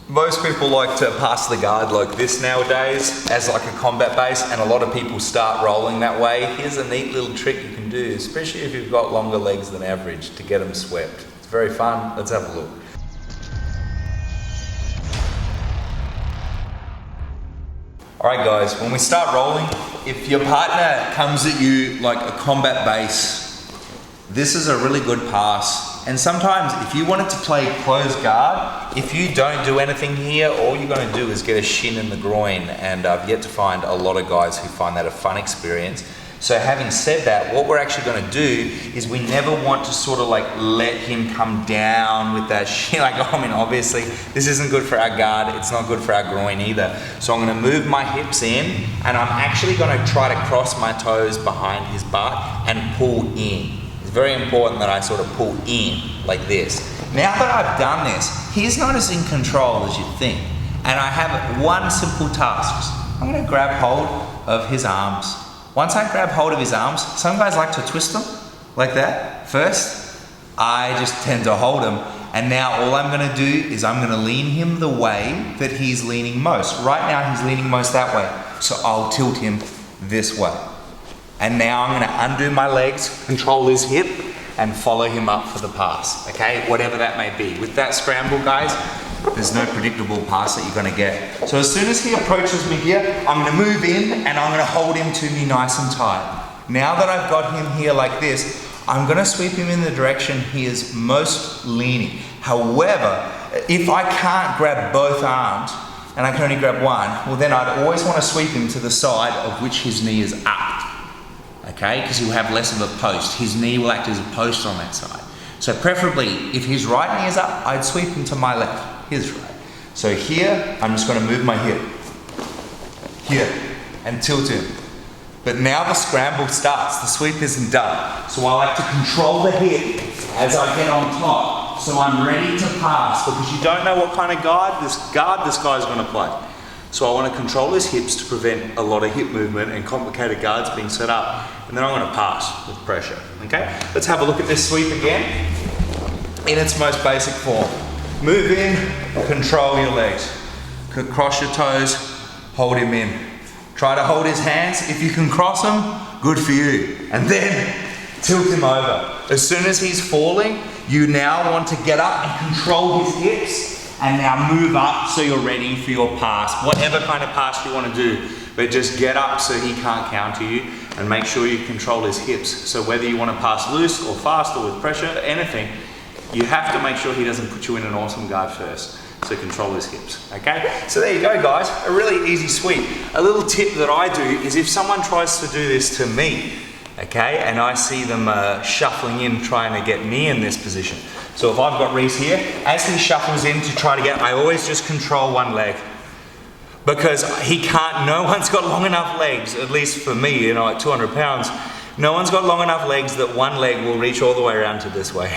Most people like to pass the guard like this nowadays as like a combat base, and a lot of people start rolling that way. Here's a neat little trick you can do, especially if you've got longer legs than average, to get them swept. It's very fun. Let's have a look. Alright guys, when we start rolling, if your partner comes at you like a combat base, this is a really good pass. And sometimes if you wanted to play closed guard, if you don't do anything here, all you're going to do is get a shin in the groin, and I've yet to find a lot of guys who find that a fun experience. So having said that, what we're actually going to do is we never want to sort of like let him come down with that shin. Like, I mean, obviously this isn't good for our guard, it's not good for our groin either. So I'm going to move my hips in, and I'm actually going to try to cross my toes behind his butt and pull in. It's very important that I sort of pull in like this. Now that I've done this, he's not as in control as you think. And I have one simple task. I'm going to grab hold of his arms. Once I grab hold of his arms, some guys like to twist them like that. First, I just tend to hold him. And now all I'm going to do is I'm going to lean him the way that he's leaning most. Right now he's leaning most that way. So I'll tilt him this way. And now I'm going to undo my legs, control his hip, and follow him up for the pass, okay? Whatever that may be. With that scramble, guys, there's no predictable pass that you're going to get. So as soon as he approaches me here, I'm going to move in and I'm going to hold him to me nice and tight. Now that I've got him here like this, I'm going to sweep him in the direction he is most leaning. However, if I can't grab both arms and I can only grab one, well then I'd always want to sweep him to the side of which his knee is up. Okay, because he'll have less of a post. His knee will act as a post on that side. So preferably, if his right knee is up, I'd sweep him to my left, his right. So here, I'm just going to move my hip. Here, and tilt him. But now the scramble starts, the sweep isn't done. So I like to control the hip as I get on top. So I'm ready to pass, because you don't know what kind of guard this guy's going to play. So I want to control his hips to prevent a lot of hip movement and complicated guards being set up. And then I'm going to pass with pressure, okay? Let's have a look at this sweep again in its most basic form. Move in, control your legs. Cross your toes, hold him in. Try to hold his hands. If you can cross them, good for you. And then tilt him over. As soon as he's falling, you now want to get up and control his hips. And now move up so you're ready for your pass. Whatever kind of pass you want to do, but just get up so he can't counter you, and make sure you control his hips. So whether you want to pass loose or fast or with pressure, anything, you have to make sure he doesn't put you in an awesome guard first. So control his hips, okay? So there you go, guys, a really easy sweep. A little tip that I do is if someone tries to do this to me, okay, and I see them shuffling in trying to get me in this position. So if I've got Reese here, as he shuffles in to try to get, I always just control one leg. Because he can't, no one's got long enough legs, at least for me, you know, at 200 pounds, no one's got long enough legs that one leg will reach all the way around to this way.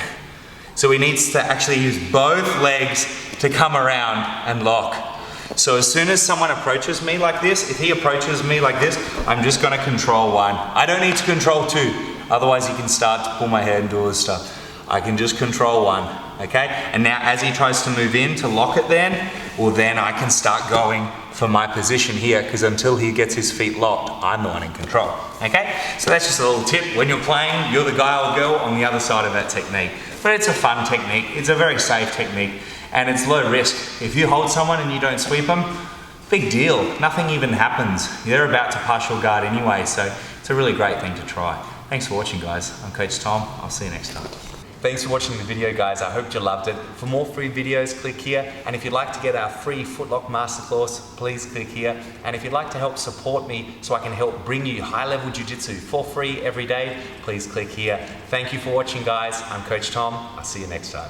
So he needs to actually use both legs to come around and lock. So as soon as someone approaches me like this, if he approaches me like this, I'm just going to control one. I don't need to control two, otherwise he can start to pull my head and do all this stuff. I can just control one, okay? And now as he tries to move in to lock it then, well then I can start going for my position here, because until he gets his feet locked, I'm the one in control, okay? So that's just a little tip. When you're playing, you're the guy or girl on the other side of that technique. But it's a fun technique, it's a very safe technique, and it's low risk. If you hold someone and you don't sweep them, big deal, nothing even happens. They're about to pass your guard anyway, so it's a really great thing to try. Thanks for watching, guys. I'm Coach Tom, I'll see you next time. Thanks for watching the video, guys. I hope you loved it. For more free videos, click here. And if you'd like to get our free Footlock Masterclass, please click here. And if you'd like to help support me so I can help bring you high-level jiu-jitsu for free every day, please click here. Thank you for watching, guys. I'm Coach Tom. I'll see you next time.